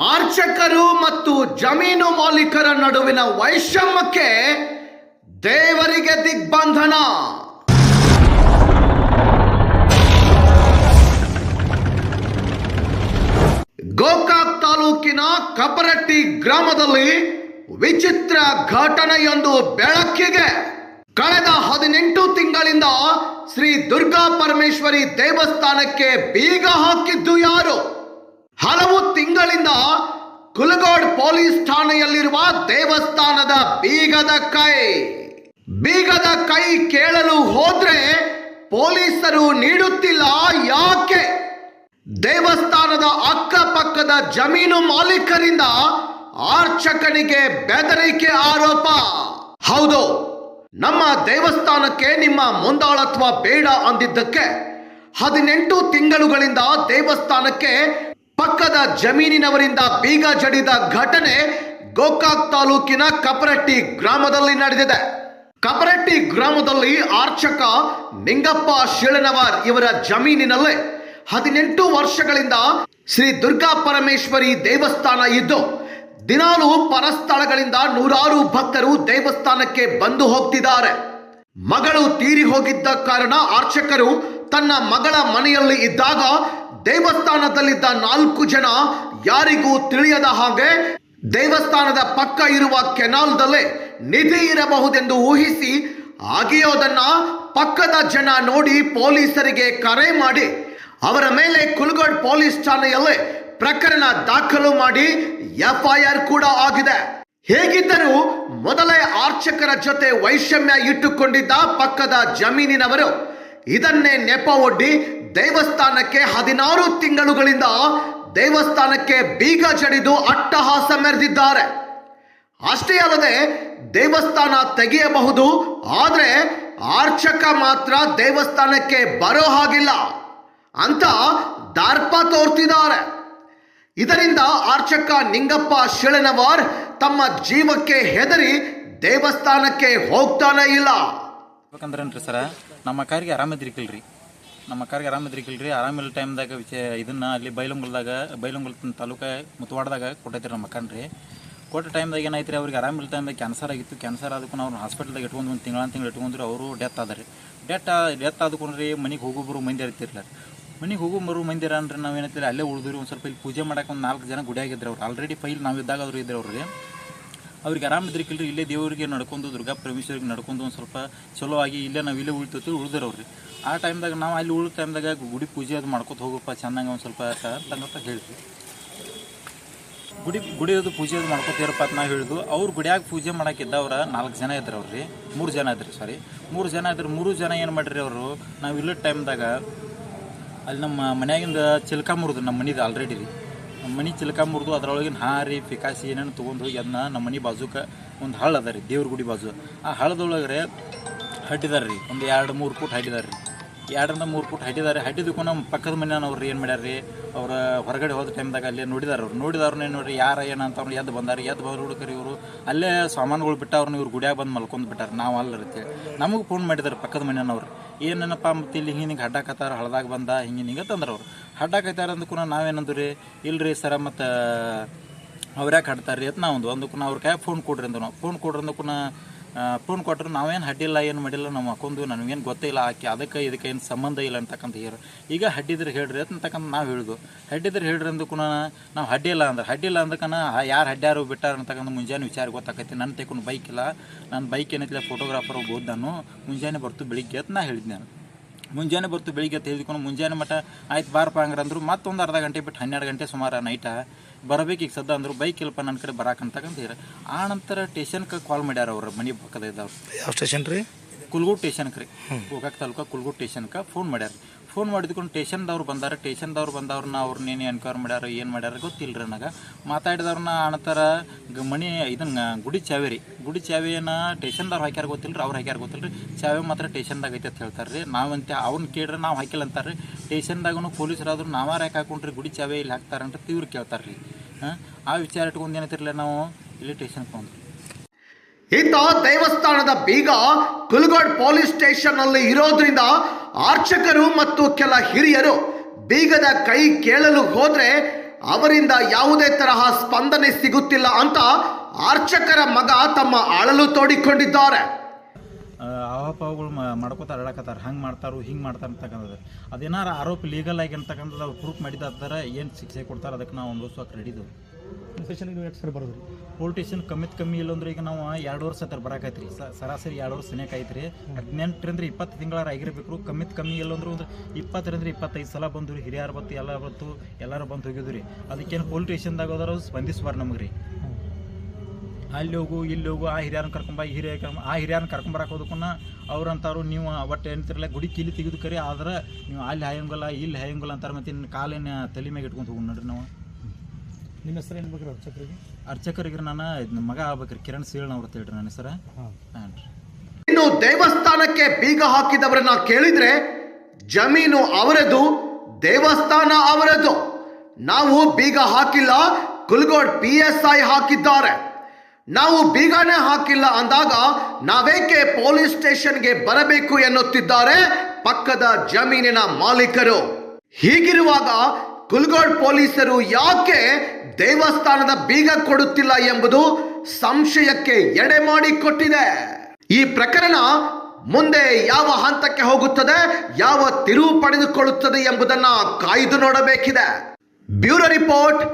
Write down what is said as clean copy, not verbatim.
ಅರ್ಚಕರು ಮತ್ತು ಜಮೀನು ಮಾಲೀಕರ ನಡುವಿನ ವೈಷಮ್ಯಕ್ಕೆ ದೇವರಿಗೆ ದಿಗ್ಬಂಧನ. ಗೋಕಾಕ್ ತಾಲೂಕಿನ ಕಪರಟ್ಟಿ ಗ್ರಾಮದಲ್ಲಿ ವಿಚಿತ್ರ ಘಟನೆಯೊಂದು ಬೆಳಕಿಗೆ. ಕಳೆದ 18 ತಿಂಗಳಿಂದ ಶ್ರೀ ದುರ್ಗಾ ಪರಮೇಶ್ವರಿ ದೇವಸ್ಥಾನಕ್ಕೆ ಬೀಗ ಹಾಕಿದ್ದು ಯಾರು? ಹಲವು ತಿಂಗಳಿಂದ ಕುಲಗೋಡ್ ಪೊಲೀಸ್ ಠಾಣೆಯಲ್ಲಿರುವ ದೇವಸ್ಥಾನದ ಬೀಗದ ಕೈ ಕೇಳಲು ಹೋದ್ರೆ ಪೊಲೀಸರು ನೀಡುತ್ತಿಲ್ಲ. ಯಾಕೆ? ದೇವಸ್ಥಾನದ ಅಕ್ಕಪಕ್ಕದ ಜಮೀನು ಮಾಲೀಕರಿಂದ ಅರ್ಚಕನಿಗೆ ಬೆದರಿಕೆ ಆರೋಪ. ಹೌದು, ನಮ್ಮ ದೇವಸ್ಥಾನಕ್ಕೆ ನಿಮ್ಮ ಮುಂದಾಳತ್ವ ಬೇಡ ಅಂದಿದ್ದಕ್ಕೆ 18 ತಿಂಗಳುಗಳಿಂದ ದೇವಸ್ಥಾನಕ್ಕೆ ಪಕ್ಕದ ಜಮೀನಿನವರಿಂದ ಬೀಗ ಜಡಿದ ಘಟನೆ ಗೋಕಾಕ್ ತಾಲೂಕಿನ ಕಪರಟ್ಟಿ ಗ್ರಾಮದಲ್ಲಿ ನಡೆದಿದೆ. ಕಪರಟ್ಟಿ ಗ್ರಾಮದಲ್ಲಿ ಅರ್ಚಕ ನಿಂಗಪ್ಪ ಶಿಳನವರ್ ಇವರ ಜಮೀನಿನಲ್ಲೇ 18 ವರ್ಷಗಳಿಂದ ಶ್ರೀ ದುರ್ಗಾ ಪರಮೇಶ್ವರಿ ದೇವಸ್ಥಾನ ಇದ್ದು, ದಿನಾಲೂ ಪರಸ್ಥಳಗಳಿಂದ ನೂರಾರು ಭಕ್ತರು ದೇವಸ್ಥಾನಕ್ಕೆ ಬಂದು ಹೋಗ್ತಿದ್ದಾರೆ. ಮಗಳು ತೀರಿ ಹೋಗಿದ್ದ ಕಾರಣ ಅರ್ಚಕರು ತನ್ನ ಮಗಳ ಮನೆಯಲ್ಲಿ ಇದ್ದಾಗ ದೇವಸ್ಥಾನದಲ್ಲಿದ್ದ 4 ಜನ ಯಾರಿಗೂ ತಿಳಿಯದ ಹಾಗೆ ದೇವಸ್ಥಾನದ ಪಕ್ಕ ಇರುವ ಕೆನಾಲ್ದಲ್ಲೇ ನಿಧಿ ಇರಬಹುದೆಂದು ಊಹಿಸಿ ಅಗೆಯೋದನ್ನ ಪಕ್ಕದ ಜನ ನೋಡಿ ಪೊಲೀಸರಿಗೆ ಕರೆ ಮಾಡಿ ಅವರ ಮೇಲೆ ಕುಲಗೋಡ್ ಪೊಲೀಸ್ ಠಾಣೆಯಲ್ಲೇ ಪ್ರಕರಣ ದಾಖಲು ಮಾಡಿ FIR ಕೂಡ ಆಗಿದೆ. ಹೇಗಿದ್ದರೂ ಮೊದಲೇ ಅರ್ಚಕರ ಜೊತೆ ವೈಷಮ್ಯ ಇಟ್ಟುಕೊಂಡಿದ್ದ ಪಕ್ಕದ ಜಮೀನಿನವರು ಇದನ್ನೇ ನೆಪ ಒಡ್ಡಿ ದೇವಸ್ಥಾನಕ್ಕೆ 16 ತಿಂಗಳುಗಳಿಂದ ದೇವಸ್ಥಾನಕ್ಕೆ ಬೀಗ ಜಡಿದು ಅಟ್ಟಹಾಸ ಮೆರೆದಿದ್ದಾರೆ. ಅಷ್ಟೇ ಅಲ್ಲದೆ ದೇವಸ್ಥಾನ ತೆಗೆಯಬಹುದು, ಆದರೆ ಅರ್ಚಕ ಮಾತ್ರ ದೇವಸ್ಥಾನಕ್ಕೆ ಬರೋ ಹಾಗಿಲ್ಲ ಅಂತ ದರ್ಪ ತೋರ್ತಿದ್ದಾರೆ. ಇದರಿಂದ ಅರ್ಚಕ ನಿಂಗಪ್ಪ ಶಿಳನವರ್ ತಮ್ಮ ಜೀವಕ್ಕೆ ಹೆದರಿ ದೇವಸ್ಥಾನಕ್ಕೆ ಹೋಗ್ತಾನೆ ಇಲ್ಲ. ಯಾಕಂದ್ರನ್ರಿ ಸರ, ನಮ್ಮ ಕಾರಿಗೆ ಆರಾಮಿದ್ರಿಕಿಲ್ರಿ, ಆರಾಮಿಲ್ಲ ಟೈಮ್ದಾಗ ಇದನ್ನು ಅಲ್ಲಿ ಬೈಲಂಗುಲ್ ತಾಲೂಕು ಮುತವಾಡದಾಗ ಕೊಟ್ಟೈತ್ರಿ ನಮ್ಮ ಮಕ್ಕನ್ರಿ. ಕೊಟ್ಟ ಟೈಮ್ದಾಗ ಏನಾಯ್ತು, ಅವ್ರಿಗೆ ಆರಾಮಿಲ್ಲ ಟೈಮ್ದಾಗ ಕ್ಯಾನ್ಸರ್ ಆಗಿತ್ತು. ಕ್ಯಾನ್ಸರ್ ಆದಕ್ಕೂ ಅವ್ರನ್ನ ಹಾಸ್ಪಿಟಲ್ದಾಗ ಇಟ್ಕೊಂಡು ಒಂದು ತಿಂಗಳು ಇಟ್ಕೊಂಡ್ರು. ಅವರು ಡೆತ್ ಆದ್ರಿ. ಡೆತ್ ಆದ್ಕೊಂಡ್ರಿ ಮನೆಗೆ ಹೋಗೋಬ್ರು ಮಂದಿ ಇರ್ತಿರ್ಲ. ಮನೆಗೆ ಹೋಗೋಬರು ಮಂದಿರ ಅಂದ್ರೆ ನಾವೇನೈತಿಲ್ಲ ಅಲ್ಲೇ ಉಳಿದ್ರಿ. ಒಂದು ಸ್ವಲ್ಪ ಇಲ್ಲಿ ಪೂಜೆ ಮಾಡೋಕೆ ಒಂದು 4 ಜನ ಗುಡಿಯಾಗಿದ್ರು. ಅವ್ರು ಆಲ್ರೆಡಿ ಫೈಲ್ ನಾವಿದ್ದಾಗ ಅವರು ಇದ್ರು. ಅವ್ರಿಗೆ ಆರಾಮಿದ್ರಿಕಿಲ್ರಿ. ಇಲ್ಲೇ ದೇವರಿಗೆ ನಡ್ಕೊಂಡು ದುರ್ಗಾ ಪರಮೇಶ್ವರಿಗೆ ನಡ್ಕೊಂಡು ಒಂದು ಸ್ವಲ್ಪ ಚಲೋ ಆಗಿ ಇಲ್ಲೇ ನಾವು ಇಲ್ಲೇ ಉಳಿದಿರೋವ್ರಿ. ಆ ಟೈಮ್ದಾಗ ನಾವು ಅಲ್ಲಿ ಉಳಿದ ಟೈಮ್ದಾಗ ಗುಡಿ ಪೂಜೆ ಅದು ಮಾಡ್ಕೊತ ಹೋಗಪ್ಪ ಚೆನ್ನಾಗಿ ಒಂದು ಸ್ವಲ್ಪ ಅಂತ ಹೇಳಿದ್ವಿ. ಗುಡಿಯದು ಪೂಜೆ ಅದು ಮಾಡ್ಕೊತೀರಪ್ಪ ಅಂತ ನಾವು ಹೇಳಿದ್ವು. ಅವ್ರು ಗುಡಿಯಾಗ ಪೂಜೆ ಮಾಡೋಕ್ಕಿದ್ದವ್ರ 4 ಜನ ಇದ್ರು. ಅವ್ರಿ 3 ಜನ ಇದ್ರಿ. 3 ಜನ ಇದ್ರು. 3 ಜನ ಏನು ಮಾಡಿರಿ, ಅವರು ನಾವು ಇಲ್ಲದ ಟೈಮ್ದಾಗ ಅಲ್ಲಿ ನಮ್ಮ ಮನ್ಯಾಗಿಂದ ಚಿಲ್ಕ ಮುರಿದು, ನಮ್ಮ ಮನಿದು ಆಲ್ರೆಡಿ ರೀ ನಮ್ಮ ಮನೆ ಚಿಲ್ಕ ಮುರಿದು ಅದರೊಳಗಿನ ಹಾರಿ ಪಿಕಾಸಿ ಏನೇನು ತೊಗೊಂಡು ಹೋಗಿ ಅದನ್ನ ನಮ್ಮ ಮನೆ ಬಾಜುಕ ಒಂದು ಹಳ್ಳ ಅದ ರೀ, ದೇವ್ರ ಗುಡಿ ಬಾಜು. ಆ ಹಳ್ಳದೊಳಗೆ ಹಡ್ಡಿದಾರೆ ರೀ, ಒಂದು 2-3 ಫೂಟ್ ಹಡ್ಡಿದಾರೆ ರೀ. 2-3 ಫೂಟ್ ಹಡ್ಡಿದಾರೆ. ಹಡ್ಡಿದಕ್ಕೂ ನಮ್ಮ ಪಕ್ಕದ ಮನೆಯವ್ರು ಏನು ಮಾಡ್ಯಾರ ರೀ, ಅವ್ರ ಹೊರಗಡೆ ಹೋದ ಟೈಮ್ದಾಗ ಅಲ್ಲೇ ನೋಡಿದವ್ರನ್ನ ಏನು ನೋಡ್ರಿ, ಯಾರ ಏನಂತವ್ರು ಎದ್ದು ಬಂದು ಹುಡುಕರಿ. ಇವರು ಅಲ್ಲೇ ಸಾಮಾನುಗಳು ಬಿಟ್ಟವ್ರನ್ನ ಇವ್ರು ಗುಡಿಯಾಗ ಬಂದು ಮಲ್ಕೊಂಡು ಬಿಟ್ಟಾರ. ನಾವು ಅಲ್ಲರ್ತೇವೆ. ನಮಗೆ ಫೋನ್ ಮಾಡಿದಾರೆ ಪಕ್ಕದ ಮನೆಯವ್ರು, ಏನೇನಪ್ಪ ಮತ್ತೆ ಇಲ್ಲಿ ಹಿಂಗೆ ಹಡ್ಡಾಕತ್ತಾರ, ಹಳ್ದಾಗ ಬಂದ ಹಿಂಗೆ ತಂದ್ರೆ ಅವ್ರು ಹಡ್ಡಾಕತ್ತಾರ ಅಂದಕ್ಕೂ ನಾವೇನಂದ್ರಿ ರೀ, ಇಲ್ರಿ ಸರ ಮತ್ತು ಅವ್ರ್ಯಾಕೆ ಹಡ್ತಾರೆ ರೀ ಅಂತ ನಾವು ಅಂದಕ್ಕೂ ಅವ್ರ ಕೈ ಫೋನ್ ಕೊಡ್ರಿ ಅಂದ. ನಾವು ಫೋನ್ ಕೊಡ್ರಿ ಅಂದಕ್ಕೂ ಫೋನ್ ಕೊಟ್ಟರು ನಾವೇನು ಹಡ್ಡಿಲ್ಲ, ಏನು ಮಾಡಿಲ್ಲ, ನಾವು ಹಾಕೊಂಡು ನನಗೇನು ಗೊತ್ತಿಲ್ಲ, ಆಕೆ ಅದಕ್ಕೆ ಇದಕ್ಕೆ ಏನು ಸಂಬಂಧ ಇಲ್ಲ ಅಂತಕ್ಕಂತ ಹೇಳಿ. ಈಗ ಹಡ್ಡಿದ್ರೆ ಹೇಳ್ರಿ ಅಂತಕ್ಕಂತ ನಾವು ಹೇಳಿದ್ವು. ಹಡ್ಡಿದ್ರೆ ಹೇಳ್ರಿ ಅಂದಕ್ಕೂ ನಾವು ಹಡ್ಡಿಲ್ಲ ಅಂದಕ್ಕನ ಯಾರು ಹಡ್ಡ್ಯಾರು ಬಿಟ್ಟಾರ ಅಂತಕ್ಕಂಥ ಮುಂಜಾನೆ ವಿಚಾರ ಗೊತ್ತಾಕೈತಿ. ನನ್ನ ತೆಕೊಂಡು ಬೈಕ್ ಇಲ್ಲ, ನನ್ನ ಬೈಕ್ ಏನೈತಿಲ್ಲ, ಫೋಟೋಗ್ರಾಫರ್ ಹೋಗ್ಬೋದು. ನಾನು ಮುಂಜಾನೆ ಬರ್ತು ಬೆಳಿಗ್ಗೆ ಅಂತ ನಾ ಹೇಳಿದ್ದೆ. ನಾನು ಮುಂಜಾನೆ ಬರ್ತು ಬೆಳಿಗ್ಗೆ ಅಂತ ಹೇಳಿದ್ಕೊಂಡು ಮುಂಜಾನೆ ಮಟ್ಟ ಆಯ್ತು ಬಾರಪ್ಪ ಹಂಗ್ರಂದ್ರು. ಮತ್ತೊಂದು ಅರ್ಧ ಗಂಟೆ ಬಿಟ್ಟು 12 ಗಂಟೆ ಸುಮಾರು ನೈಟ ಬರಬೇಕು. ಈಗ ಸದ್ದ ಅಂದರು ಬೈಕ್ ಇಲ್ಲಪ್ಪ ನನ್ನ ಕಡೆ ಬರಾಕಂತಕ್ಕಂತ ಹೇಳಿ. ಆ ನಂತರ ಸ್ಟೇಷನ್ಗೆ ಕಾಲ್ ಮಾಡ್ಯಾರ ಅವ್ರ ಮನೆ ಪಕ್ಕದ ಇದ್ದವ್ರು. ಯಾವ ಸ್ಟೇಷನ್ ರೀ? ಕುಲಗೋಡ್ ಸ್ಟೇಷನ್ಗೆ ರೀ, ಗೋಕಾಕ್ ತಾಲೂಕು ಕುಲಗೋಡ್ ಸ್ಟೇಷನ್ಗೆ ಫೋನ್ ಮಾಡ್ಯಾರ. ಫೋನ್ ಮಾಡಿದ್ಕೊಂಡು ಸ್ಟೇಷನ್ದವ್ರು ಬಂದವ್ರನ್ನ ಅವ್ರನ್ನೇನು ಎನ್ಕ್ವೈರ್ ಮಾಡ್ಯಾರ, ಏನು ಮಾಡ್ಯಾರ ಗೊತ್ತಿಲ್ಲ ರೀ ನನಗೆ. ಮಾತಾಡಿದವ್ರನ್ನ ಆನಂತರ ಮನೆ ಇದನ್ನು ಗುಡಿ ಚಾವಿಯನ್ನು ಸ್ಟೇಷನ್ದವ್ರು ಹಾಕ್ಯಾರ ಗೊತ್ತಿಲ್ಲ ರೀ, ಅವ್ರು ಹಾಕ್ಯಾರ ಗೊತ್ತಿಲ್ಲ ರೀ. ಚಾವಿ ಮಾತ್ರ ಸ್ಟೇಷನ್ದಾಗ ಐತೆ ಅಂತ ಹೇಳ್ತಾರೆ ರೀ. ನಾವಂತ ಅವ್ರನ್ನ ಕೇಳ್ರಿ, ನಾವು ಹಾಕಿಲ್ಲ ಅಂತಾರೆ ರೀ. ಸ್ಟೇಷನ್ದಾಗೂ ಪೊಲೀಸರಾದ್ರು ನಾವಾರ ಯಾಕೆ ಹಾಕೊಂಡ್ರಿ, ಗುಡಿ ಚಾವಿ ಇಲ್ಲಿ ಹಾಕ್ತಾರಂತ ಇವ್ರು ಕೇಳ್ತಾರೆ ರೀ. ಆ ವಿಚಾರ ಇಟ್ಕೊಂಡು ಏನೈತಿರಲ್ಲ, ನಾವು ಇಲ್ಲಿ ಸ್ಟೇಷನ್ಗೆ ಬಂದ್ವಿ. ಇತ್ತ ದೇವಸ್ಥಾನದ ಬೀಗ ಕುಲಗೋಡ್ ಪೊಲೀಸ್ ಸ್ಟೇಷನ್ ನಲ್ಲಿ ಇರೋದ್ರಿಂದ ಅರ್ಚಕರು ಮತ್ತು ಕೆಲ ಹಿರಿಯರು ಬೀಗದ ಕೈ ಕೇಳಲು ಹೋದ್ರೆ ಅವರಿಂದ ಯಾವುದೇ ತರಹ ಸ್ಪಂದನೆ ಸಿಗುತ್ತಿಲ್ಲ ಅಂತ ಅರ್ಚಕರ ಮಗ ತಮ್ಮ ಅಳಲು ತೋಡಿಕೊಂಡಿದ್ದಾರೆ. ಆವಾಪಾವುಗಳು ಮಾಡ್ಕೋತ ಅರಳಕತ್ತಾರ, ಹಂಗೆ ಮಾಡ್ತಾರೋ ಹಿಂಗೆ ಮಾಡ್ತಾರೆ ಅಂತಕ್ಕಂಥದ್ದು. ಅದೇನಾರು ಆರೋಪ ಲೀಗಲ್ ಆಗಿ ಅಂತಕ್ಕಂಥದ್ದು ಅವ್ರು ಪ್ರೂಫ್ ಮಾಡಿದಾರ ಏನು ಶಿಕ್ಷೆ ಕೊಡ್ತಾರೆ ಅದಕ್ಕೆ ನಾವು ಅನುಭವಿಸೋಕೆ ರೆಡಿದು. ಸ್ಟೇಷನ್ಗೆ ನೀವು ಎಷ್ಟು ಸರಿ ಬರೋದು ರೀ? ಪೊಲೀಸ್ ಸ್ಟೇಷನ್ ಕಮ್ಮಿ ಇಲ್ಲಂದ್ರೆ ಈಗ ನಾವು 2 ವರ್ಷ ಹತ್ರ ಬರಾಕೈತೆ ರೀ. ಸರಾಸರಿ 2 ವರ್ಷ ಸನೇಕಾಯ್ತು ರೀ. 18ರಿಂದ 20 ತಿಂಗಳಾರ ಆಗಿರಬೇಕು. ಕಮ್ಮಿ ಇಲ್ಲಂದ್ರೆ ಒಂದು 20ರಿಂದ 25 ಸಲ ಬಂದು ರೀ. ಹಿರಿಯರು ಬತ್ತು ಎಲ್ಲರೂ ಬಂದು ಹೋಗಿದ್ದು ರೀ. ಅದಕ್ಕೇನು ಪೊಲೀಸ್ ಸ್ಟೇಷನ್ದಾಗ ಹೋದ್ರೆ ಸ್ಪಂದಿಸ್ಬಾರ್ದು ನಮಗೆ ರೀ. ಅಲ್ಲಿ ಹೋಗು ಇಲ್ಲಿ ಹೋಗು, ಆ ಹಿರಿಯರನ್ನ ಹಿರಿಯರನ್ನ ಕರ್ಕೊಂಬರಕ್ಕೆ ಹೋದಕ್ಕನ್ನ ಅವ್ರಂತಾರು ನೀವು ಒಟ್ಟು ಏನಂತಿರಲ್ಲ ಗುಡಿ ಕೀಲಿ ತೆಗೆದು ಕರಿ, ಆದ್ರೆ ನೀವು ಅಲ್ಲಿ ಹಾಯಂಗಲ್ಲ ಇಲ್ಲಿ ಹಾಯಂಗಲ್ಲ ಅಂತಾರೆ. ಮತ್ತು ಇನ್ನು ಕಾಲಿನ ತಲೆ ಮ್ಯಾಗ ಇಟ್ಕೊಂಡು ಹೋಗಿ ನೋಡ್ರಿ ನಾವು. ನಿಮ್ಮ ಹೆಸರು ಏನು ಬೇಕ್ರಿ ಅರ್ಚಕರಿಗೆ? ಅರ್ಚಕರಿಗೆ ನಾನು ಮಗ ಆಗ್ಬೇಕ್ರಿ, ಕಿರಣ್ ಸೀಳ್ ಅವ್ರು ಹೇಳ್ರಿ ನನ್ನ ಹೆಸರು. ಹಾಂ ರೀ. ಇನ್ನು ದೇವಸ್ಥಾನಕ್ಕೆ ಬೀಗ ಹಾಕಿದವರನ್ನ ಕೇಳಿದ್ರೆ ಜಮೀನು ಅವರದು, ದೇವಸ್ಥಾನ ಅವರದು, ನಾವು ಬೀಗ ಹಾಕಿಲ್ಲ, ಕುಲಗೋಡ್ PSI ಹಾಕಿದ್ದಾರೆ, ನಾವು ಬೀಗನೇ ಹಾಕಿಲ್ಲ ಅಂದಾಗ ನಾವೇಕೆ ಪೊಲೀಸ್ ಸ್ಟೇಷನ್ಗೆ ಬರಬೇಕು ಎನ್ನುತ್ತಿದ್ದಾರೆ ಪಕ್ಕದ ಜಮೀನಿನ ಮಾಲೀಕರು. ಹೀಗಿರುವಾಗ ಕುಲಗೋಡ್ ಪೊಲೀಸರು ಯಾಕೆ ದೇವಸ್ಥಾನದ ಬೀಗ ಕೊಡುತ್ತಿಲ್ಲ ಎಂಬುದು ಸಂಶಯಕ್ಕೆ ಎಡೆ ಮಾಡಿಕೊಟ್ಟಿದೆ. ಈ ಪ್ರಕರಣ ಮುಂದೆ ಯಾವ ಹಂತಕ್ಕೆ ಹೋಗುತ್ತದೆ, ಯಾವ ತಿರುವು ಪಡೆದುಕೊಳ್ಳುತ್ತದೆ ಎಂಬುದನ್ನ ಕಾಯ್ದು ನೋಡಬೇಕಿದೆ. Bureau report.